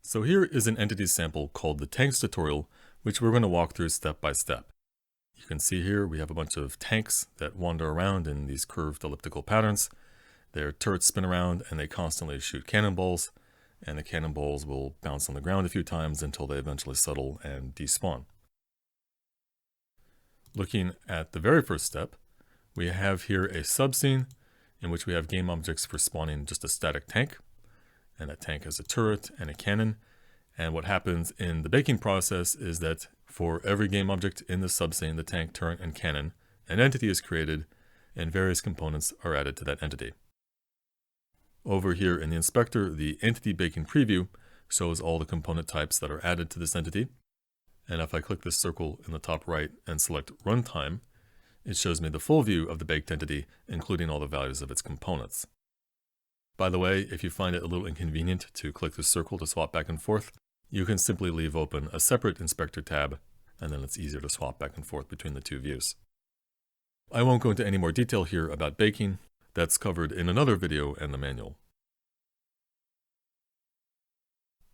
So here is an entity sample called the tanks tutorial, which we're going to walk through step by step. You can see here we have a bunch of tanks that wander around in these curved elliptical patterns. Their turrets spin around and they constantly shoot cannonballs, and the cannonballs will bounce on the ground a few times until they eventually settle and despawn. Looking at the very first step, we have here a subscene in which we have game objects for spawning just a static tank, and that tank has a turret and a cannon. And what happens in the baking process is that for every game object in the subscene, the tank, turret, and cannon, an entity is created and various components are added to that entity. Over here in the inspector, the entity baking preview shows all the component types that are added to this entity. And if I click this circle in the top right and select runtime, it shows me the full view of the baked entity, including all the values of its components. By the way, if you find it a little inconvenient to click the circle to swap back and forth, you can simply leave open a separate inspector tab, and then it's easier to swap back and forth between the two views. I won't go into any more detail here about baking. That's covered in another video and the manual.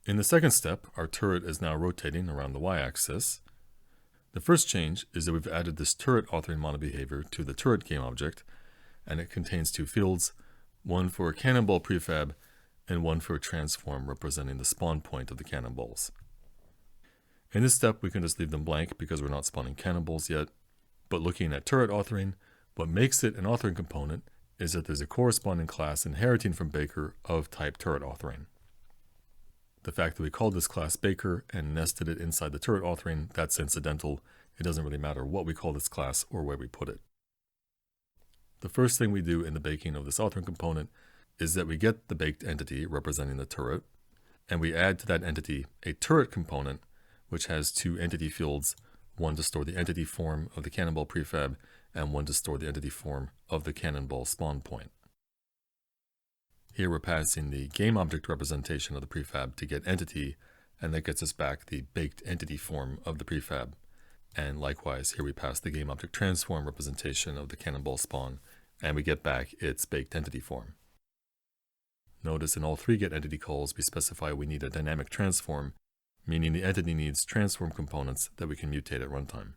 In the second step, our turret is now rotating around the y-axis. The first change is that we've added this turret authoring model behavior to the turret game object, and it contains two fields, one for a cannonball prefab and one for a transform representing the spawn point of the cannonballs. In this step, we can just leave them blank because we're not spawning cannonballs yet. But looking at turret authoring, what makes it an authoring component is that there's a corresponding class inheriting from Baker of type turret authoring. The fact that we called this class Baker and nested it inside the turret authoring, that's incidental. It doesn't really matter what we call this class or where we put it. The first thing we do in the baking of this authoring component is that we get the baked entity representing the turret, and we add to that entity a turret component, which has two entity fields, one to store the entity form of the cannonball prefab, and one to store the entity form of the cannonball spawn point. Here we're passing the game object representation of the prefab to get entity, and that gets us back the baked entity form of the prefab. And likewise, here we pass the game object transform representation of the cannonball spawn, and we get back its baked entity form. Notice in all three getEntity calls, we specify we need a dynamic transform, meaning the entity needs transform components that we can mutate at runtime.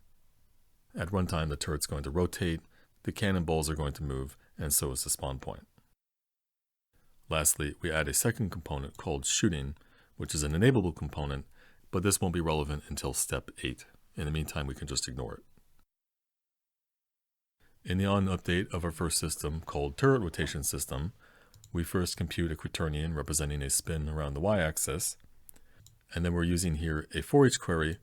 At runtime, the turret's going to rotate, the cannonballs are going to move, and so is the spawn point. Lastly, we add a second component called shooting, which is an enableable component, but this won't be relevant until step 8. In the meantime, we can just ignore it. In the on update of our first system, called turret rotation system, we first compute a quaternion representing a spin around the y-axis, and then we're using here a for each query,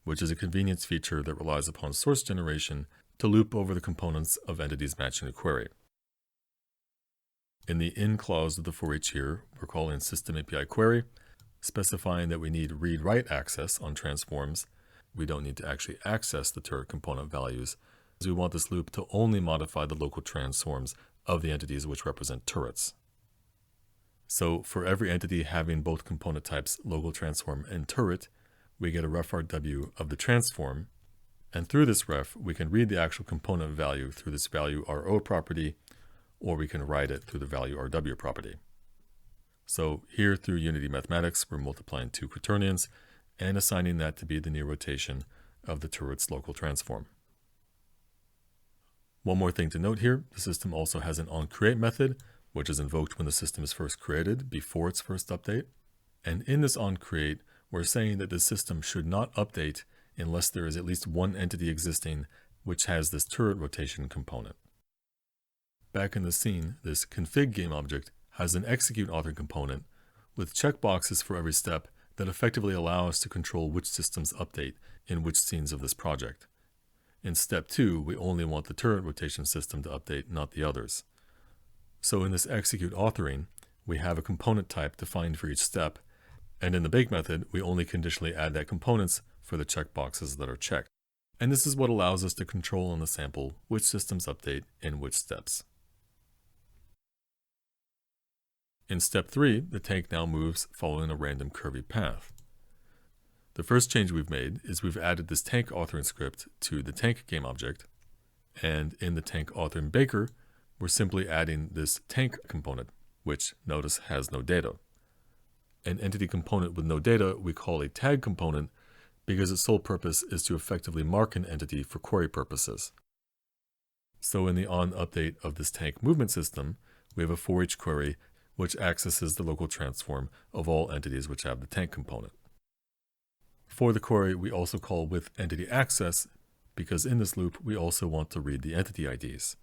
which is a convenience feature that relies upon source generation to loop over the components of entities matching a query. In the in clause of the for each here, we're calling system API query, specifying that we need read-write access on transforms. We don't need to actually access the turret component values, as we want this loop to only modify the local transforms of the entities which represent turrets. So for every entity having both component types, local transform and turret, we get a ref_rw of the transform, and through this ref, we can read the actual component value through this value RO property, or we can write it through the value RW property. So here through Unity Mathematics, we're multiplying two quaternions and assigning that to be the near rotation of the turret's local transform. One more thing to note here, the system also has an onCreate method, which is invoked when the system is first created before its first update. And in this onCreate, we're saying that the system should not update unless there is at least one entity existing which has this turret rotation component. Back in the scene, this config game object has an execute author component with checkboxes for every step that effectively allow us to control which systems update in which scenes of this project. In step 2, we only want the turret rotation system to update, not the others. So in this execute authoring, we have a component type defined for each step, and in the bake method, we only conditionally add that components for the checkboxes that are checked. And this is what allows us to control on the sample which systems update in which steps. In step 3, the tank now moves following a random curvy path. The first change we've made is we've added this tank authoring script to the tank game object, and in the tank authoring baker, we're simply adding this tank component, which notice has no data. an entity component with no data we call a tag component because its sole purpose is to effectively mark an entity for query purposes. So in the onUpdate of this tank movement system, we have a for each query which accesses the local transform of all entities which have the tank component. For the query, we also call with entity access because in this loop we also want to read the entity IDs.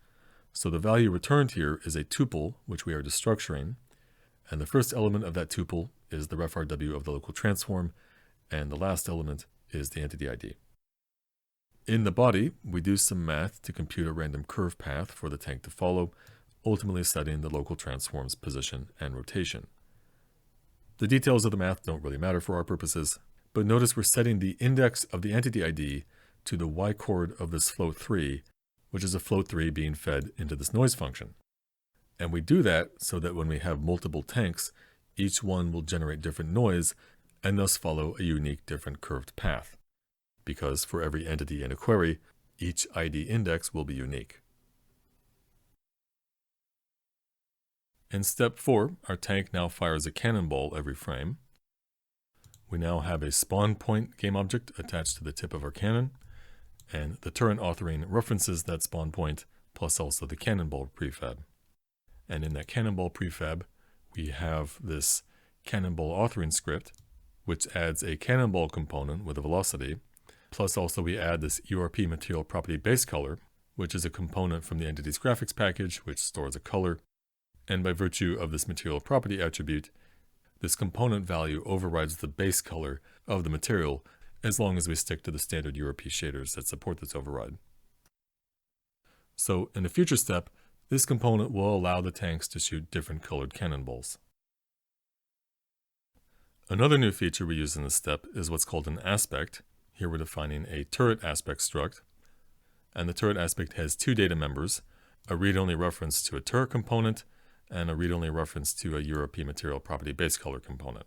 So the value returned here is a tuple which we are destructuring, and the first element of that tuple is the refRW of the local transform, and the last element is the entity ID. In the body, we do some math to compute a random curve path for the tank to follow, ultimately setting the local transform's position and rotation. The details of the math don't really matter for our purposes, but notice we're setting the index of the entity ID to the y-chord of this float3, which is a float3 being fed into this noise function. And we do that so that when we have multiple tanks, each one will generate different noise and thus follow a unique different curved path. Because for every entity in a query, each ID index will be unique. In step 4, our tank now fires a cannonball every frame. We now have a spawn point game object attached to the tip of our cannon, and the turret authoring references that spawn point plus also the cannonball prefab. And in that cannonball prefab, we have this cannonball authoring script, which adds a cannonball component with a velocity, plus also we add this URP material property base color, which is a component from the entity's graphics package, which stores a color. And by virtue of this material property attribute, this component value overrides the base color of the material as long as we stick to the standard URP shaders that support this override. So in a future step, this component will allow the tanks to shoot different colored cannonballs. Another new feature we use in this step is what's called an aspect. Here we're defining a turret aspect struct, and the turret aspect has two data members, a read-only reference to a turret component and a read-only reference to a URP material property base color component.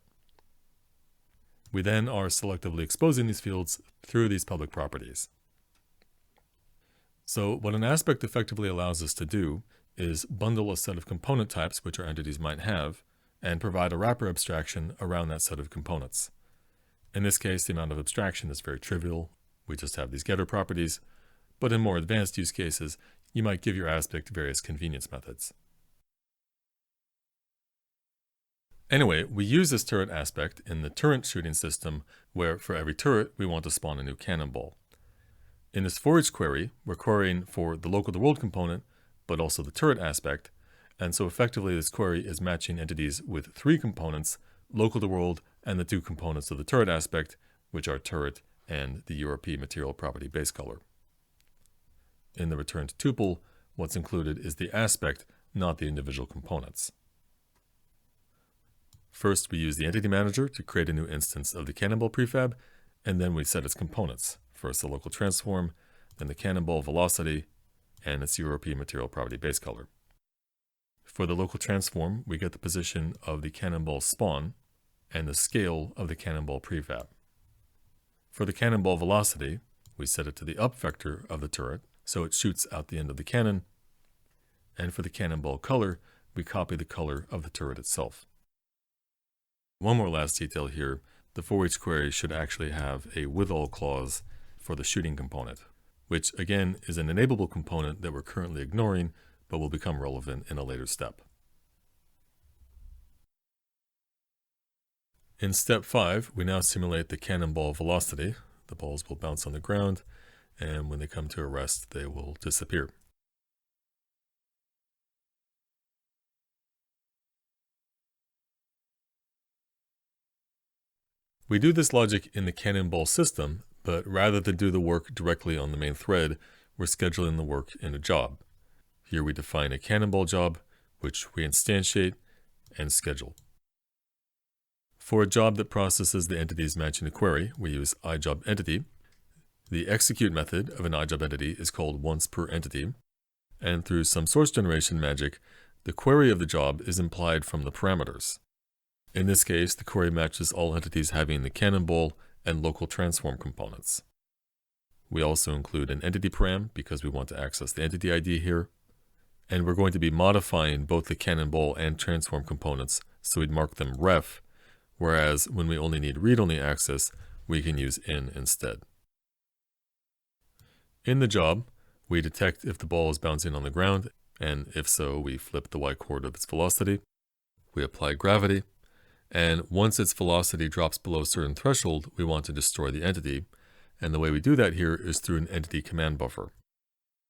We then are selectively exposing these fields through these public properties. So what an aspect effectively allows us to do is bundle a set of component types which our entities might have and provide a wrapper abstraction around that set of components. In this case, the amount of abstraction is very trivial. We just have these getter properties, but in more advanced use cases, you might give your aspect various convenience methods. Anyway, we use this turret aspect in the turret shooting system where for every turret we want to spawn a new cannonball. In this for each query, we're querying for the local to world component, but also the turret aspect, and so effectively this query is matching entities with three components, local to world and the two components of the turret aspect, which are turret and the URP material property base color. In the returned tuple, what's included is the aspect, not the individual components. First, we use the entity manager to create a new instance of the cannonball prefab, and then we set its components. First the local transform, then the cannonball velocity, and its URP material property base color. For the local transform, we get the position of the cannonball spawn and the scale of the cannonball prefab. For the cannonball velocity, we set it to the up vector of the turret, so it shoots out the end of the cannon. And for the cannonball color, we copy the color of the turret itself. One more last detail here, the for each query should actually have a withal clause for the shooting component, which again is an enableable component that we're currently ignoring, but will become relevant in a later step. In step 5, we now simulate the cannonball velocity. The balls will bounce on the ground, and when they come to a rest, they will disappear. We do this logic in the cannonball system, but rather than do the work directly on the main thread, we're scheduling the work in a job. Here we define a cannonball job, which we instantiate and schedule. For a job that processes the entities matching the query, we use iJobEntity. The execute method of an iJobEntity is called once per entity, and through some source generation magic, the query of the job is implied from the parameters. In this case, the query matches all entities having the cannonball and local transform components. We also include an entity param because we want to access the entity ID here. And we're going to be modifying both the cannonball and transform components, so we'd mark them ref, whereas when we only need read-only access, we can use in instead. In the job, we detect if the ball is bouncing on the ground, and if so, we flip the y-coordinate of its velocity. We apply gravity, and once its velocity drops below a certain threshold, we want to destroy the entity, and the way we do that here is through an entity command buffer.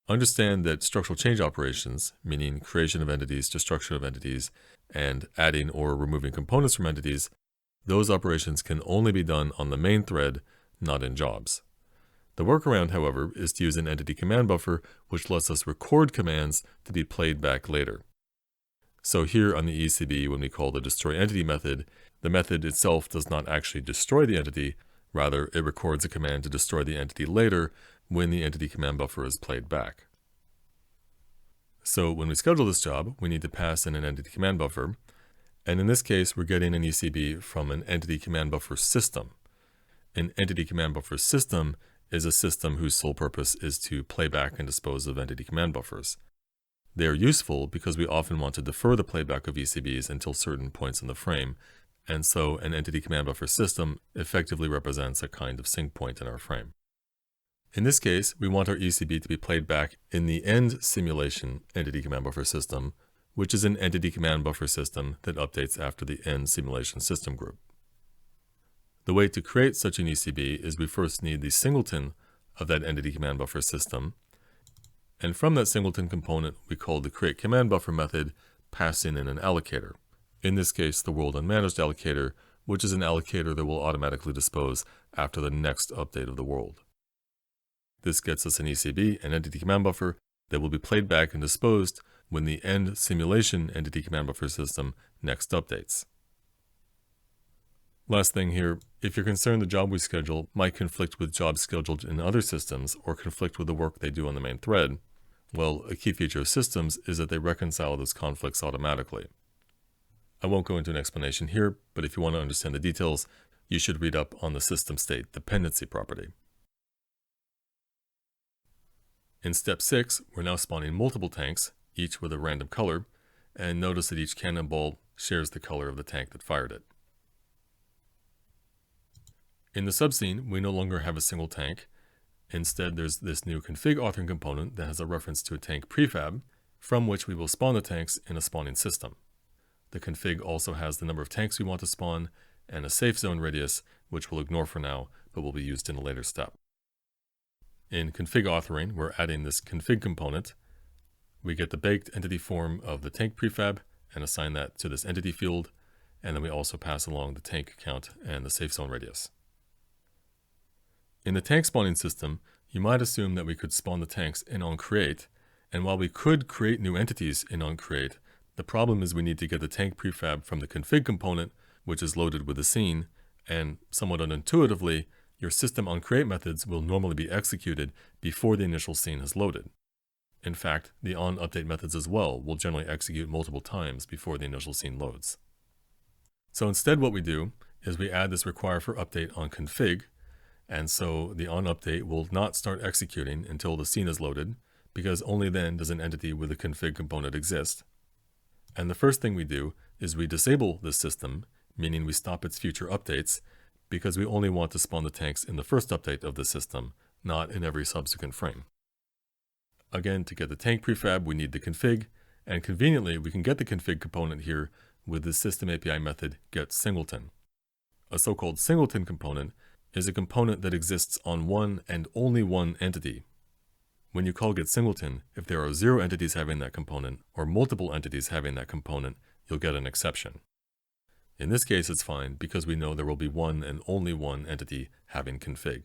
Understand that structural change operations, meaning creation of entities, destruction of entities, and adding or removing components from entities, those operations can only be done on the main thread, not in jobs. The workaround, however, is to use an entity command buffer, which lets us record commands to be played back later. So here on the ECB, when we call the destroy entity method, the method itself does not actually destroy the entity, rather it records a command to destroy the entity later when the entity command buffer is played back. So when we schedule this job, we need to pass in an entity command buffer, and in this case we're getting an ECB from an entity command buffer system. An entity command buffer system is a system whose sole purpose is to play back and dispose of entity command buffers. They are useful because we often want to defer the playback of ECBs until certain points in the frame, and so an entity command buffer system effectively represents a kind of sync point in our frame. In this case, we want our ECB to be played back in the end simulation entity command buffer system, which is an entity command buffer system that updates after the end simulation system group. The way to create such an ECB is we first need the singleton of that entity command buffer system, and from that singleton component we call the create command buffer method passing in an allocator. In this case, the world unmanaged allocator, which is an allocator that will automatically dispose after the next update of the world. This gets us an ECB, an entity command buffer, that will be played back and disposed when the end simulation entity command buffer system next updates. Last thing here, if you're concerned the job we schedule might conflict with jobs scheduled in other systems or conflict with the work they do on the main thread, well, a key feature of systems is that they reconcile those conflicts automatically. I won't go into an explanation here, but if you want to understand the details, you should read up on the system state dependency property. In step 6, we're now spawning multiple tanks, each with a random color, and notice that each cannonball shares the color of the tank that fired it. In the subscene, we no longer have a single tank. Instead, there's this new config authoring component that has a reference to a tank prefab, from which we will spawn the tanks in a spawning system. The config also has the number of tanks we want to spawn, and a safe zone radius, which we'll ignore for now, but will be used in a later step. In config authoring, we're adding this config component. We get the baked entity form of the tank prefab and assign that to this entity field, and then we also pass along the tank count and the safe zone radius. In the tank spawning system, you might assume that we could spawn the tanks in onCreate, and while we could create new entities in onCreate, the problem is we need to get the tank prefab from the config component, which is loaded with the scene, and somewhat unintuitively, your system onCreate methods will normally be executed before the initial scene has loaded. In fact, the onUpdate methods as well will generally execute multiple times before the initial scene loads. So instead what we do is we add this require for update on config, and so the onUpdate will not start executing until the scene is loaded, because only then does an entity with a config component exist. And the first thing we do is we disable this system, meaning we stop its future updates, because we only want to spawn the tanks in the first update of the system, not in every subsequent frame. Again, to get the tank prefab, we need the config, and conveniently we can get the config component here with the system API method getSingleton. A so-called singleton component is a component that exists on one and only one entity. When you call getSingleton, if there are 0 entities having that component, or multiple entities having that component, you'll get an exception. In this case, it's fine because we know there will be one and only one entity having config.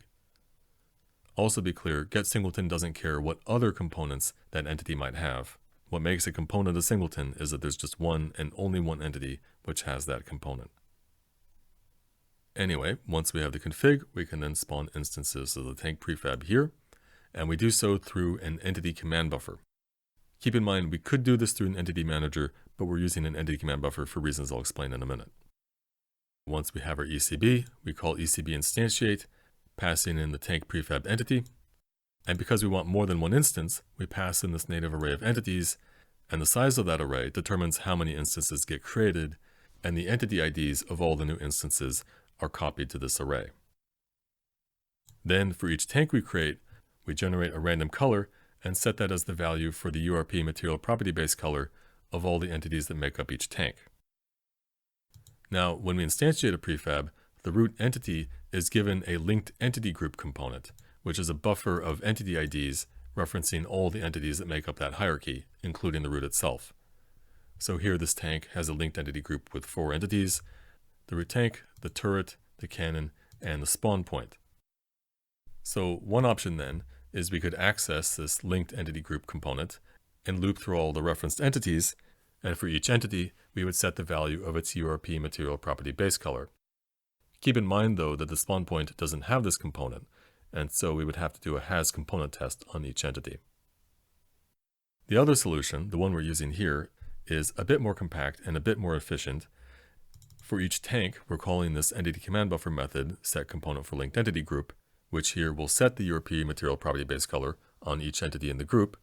Also be clear, getSingleton doesn't care what other components that entity might have. What makes a component a singleton is that there's just one and only one entity which has that component. Anyway, once we have the config, we can then spawn instances of the tank prefab here, and we do so through an entity command buffer. Keep in mind, we could do this through an entity manager, but we're using an entity command buffer for reasons I'll explain in a minute. Once we have our ECB, we call ECB instantiate, passing in the tank prefab entity. And because we want more than one instance, we pass in this native array of entities, and the size of that array determines how many instances get created, and the entity IDs of all the new instances are copied to this array. Then, for each tank we create, we generate a random color and set that as the value for the URP material property base color of all the entities that make up each tank. Now, when we instantiate a prefab, the root entity is given a linked entity group component, which is a buffer of entity IDs referencing all the entities that make up that hierarchy, including the root itself. So here this tank has a linked entity group with 4 entities: the root tank, the turret, the cannon, and the spawn point. So one option then is we could access this linked entity group component and loop through all the referenced entities, and for each entity we would set the value of its URP material property base color. Keep in mind though that the spawn point doesn't have this component, and so we would have to do a has component test on each entity. The other solution, the one we're using here, is a bit more compact and a bit more efficient. For each tank, we're calling this EntityCommandBuffer method setComponent for linked entity group, which here will set the URP material property base color on each entity in the group.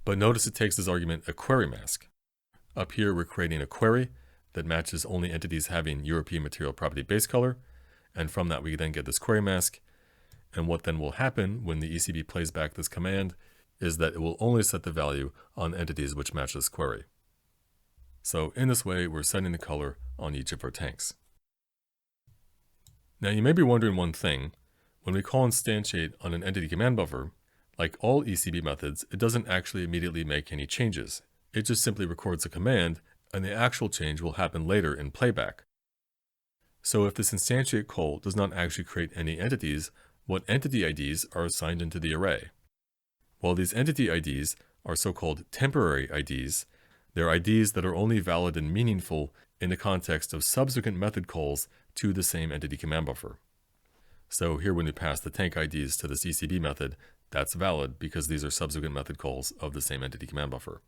But notice it takes as argument a query mask. Up here, we're creating a query that matches only entities having URP material property base color, and from that we then get this query mask. And what then will happen when the ECB plays back this command is that it will only set the value on entities which match this query. So in this way, we're setting the color on each of our tanks. Now you may be wondering one thing. When we call instantiate on an entity command buffer, like all ECB methods, it doesn't actually immediately make any changes. It just simply records a command, and the actual change will happen later in playback. So if this instantiate call does not actually create any entities, what entity IDs are assigned into the array? Well, these entity IDs are so-called temporary IDs. They're IDs that are only valid and meaningful in the context of subsequent method calls to the same entity command buffer. So here when we pass the tank IDs to this ECB method, that's valid because these are subsequent method calls of the same entity command buffer.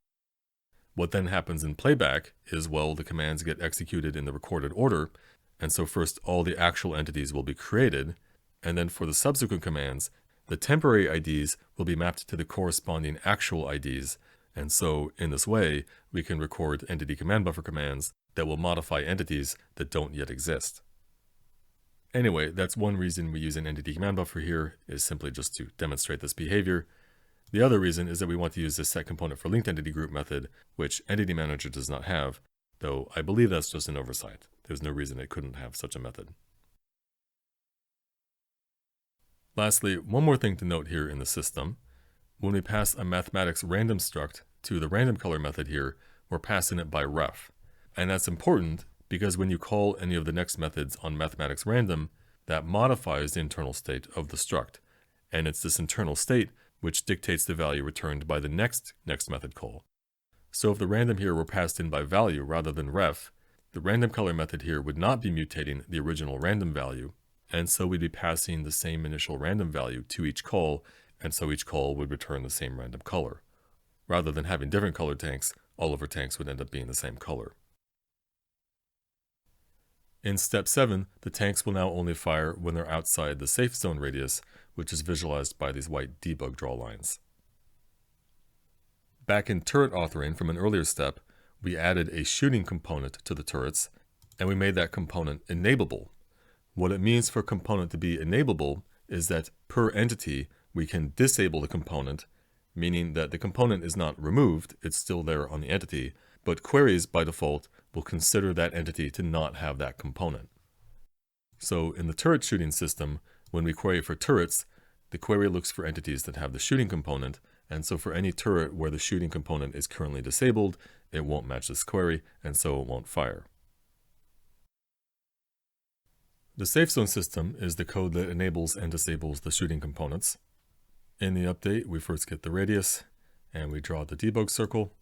What then happens in playback is, well, the commands get executed in the recorded order, and so first all the actual entities will be created, and then for the subsequent commands, the temporary IDs will be mapped to the corresponding actual IDs, and so in this way, we can record entity command buffer commands that will modify entities that don't yet exist. Anyway, that's one reason we use an entity command buffer here, is simply just to demonstrate this behavior. The other reason is that we want to use this setComponent for linked entity group method, which Entity Manager does not have, though I believe that's just an oversight. There's no reason it couldn't have such a method. Lastly, one more thing to note here in the system. When we pass a mathematics random struct to the random color method here, we're passing it by ref. And that's important because when you call any of the next methods on mathematics random, that modifies the internal state of the struct. And it's this internal state which dictates the value returned by the next method call. So if the random here were passed in by value rather than ref, the random color method here would not be mutating the original random value, and so we'd be passing the same initial random value to each call, and so each call would return the same random color. Rather than having different colored tanks, all of our tanks would end up being the same color. In step 7, the tanks will now only fire when they're outside the safe zone radius, which is visualized by these white debug draw lines. Back in turret authoring from an earlier step, we added a shooting component to the turrets, and we made that component enableable. What it means for a component to be enableable is that per entity, we can disable the component, meaning that the component is not removed, it's still there on the entity, but queries by default will consider that entity to not have that component. So in the turret shooting system, when we query for turrets, the query looks for entities that have the shooting component, and so for any turret where the shooting component is currently disabled, it won't match this query, and so it won't fire. The safe zone system is the code that enables and disables the shooting components. In the update, we first get the radius, and we draw the debug circle,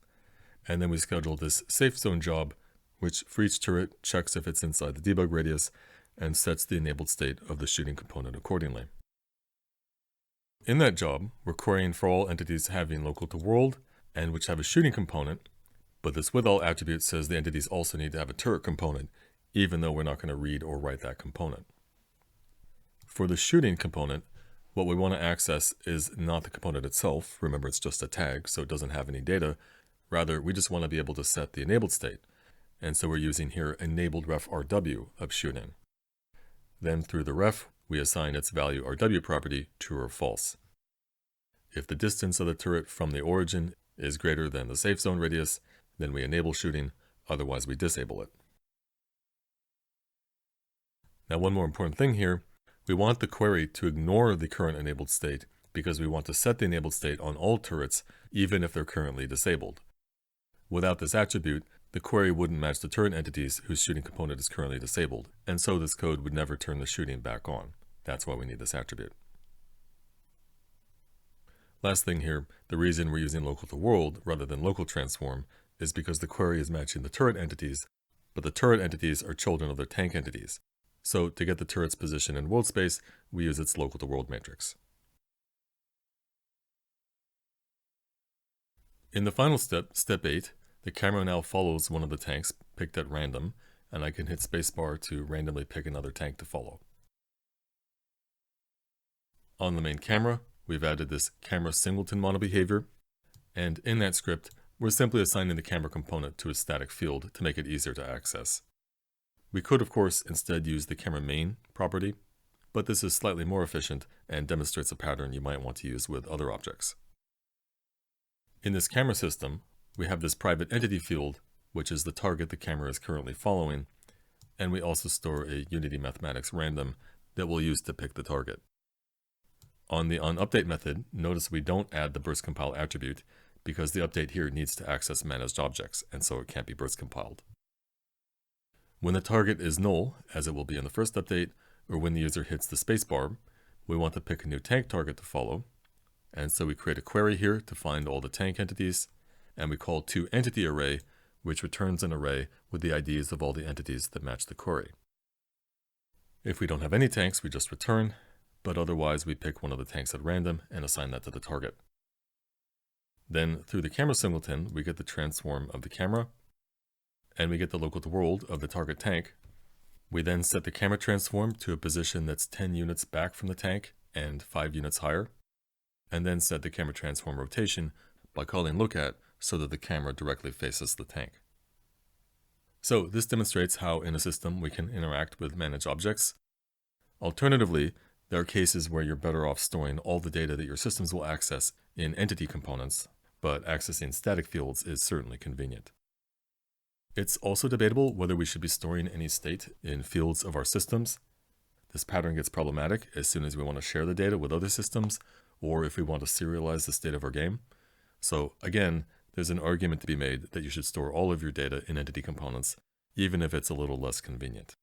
and then we schedule this safe zone job, which for each turret checks if it's inside the debug radius and sets the enabled state of the shooting component accordingly. In that job, we're querying for all entities having local to world and which have a shooting component, but this withal attribute says the entities also need to have a turret component, even though we're not going to read or write that component. For the shooting component, what we want to access is not the component itself. Remember, it's just a tag, so it doesn't have any data. Rather, we just want to be able to set the enabled state. and so we're using here enabled ref RW of shooting. Then through the ref, we assign its value RW property true or false. If the distance of the turret from the origin is greater than the safe zone radius, then we enable shooting, otherwise we disable it. Now one more important thing here, we want the query to ignore the current enabled state because we want to set the enabled state on all turrets even if they're currently disabled. Without this attribute, the query wouldn't match the turret entities whose shooting component is currently disabled, and so this code would never turn the shooting back on. That's why we need this attribute. Last thing here, the reason we're using local to world rather than local transform is because the query is matching the turret entities, but the turret entities are children of their tank entities. So to get the turret's position in world space, we use its local to world matrix. In the final step, step 8, the camera now follows one of the tanks picked at random, and I can hit spacebar to randomly pick another tank to follow. On the main camera, we've added this camera singleton model behavior, and in that script, we're simply assigning the camera component to a static field to make it easier to access. We could, of course, instead use the camera main property, but this is slightly more efficient and demonstrates a pattern you might want to use with other objects. In this camera system, we have this private entity field, which is the target the camera is currently following, and we also store a Unity mathematics random that we'll use to pick the target. On the onUpdate method, notice we don't add the burst compile attribute because the update here needs to access managed objects, and so it can't be burst compiled. When the target is null, as it will be in the first update, or when the user hits the spacebar, we want to pick a new tank target to follow, and so we create a query here to find all the tank entities, and we call toEntityArray, which returns an array with the IDs of all the entities that match the query. If we don't have any tanks, we just return, but otherwise we pick one of the tanks at random and assign that to the target. Then through the camera singleton, we get the transform of the camera, and we get the local to world of the target tank. We then set the camera transform to a position that's 10 units back from the tank and 5 units higher, and then set the camera transform rotation by calling lookAt so that the camera directly faces the tank. So this demonstrates how in a system we can interact with managed objects. Alternatively, there are cases where you're better off storing all the data that your systems will access in entity components, but accessing static fields is certainly convenient. It's also debatable whether we should be storing any state in fields of our systems. This pattern gets problematic as soon as we want to share the data with other systems, or if we want to serialize the state of our game. So again, there's an argument to be made that you should store all of your data in entity components, even if it's a little less convenient.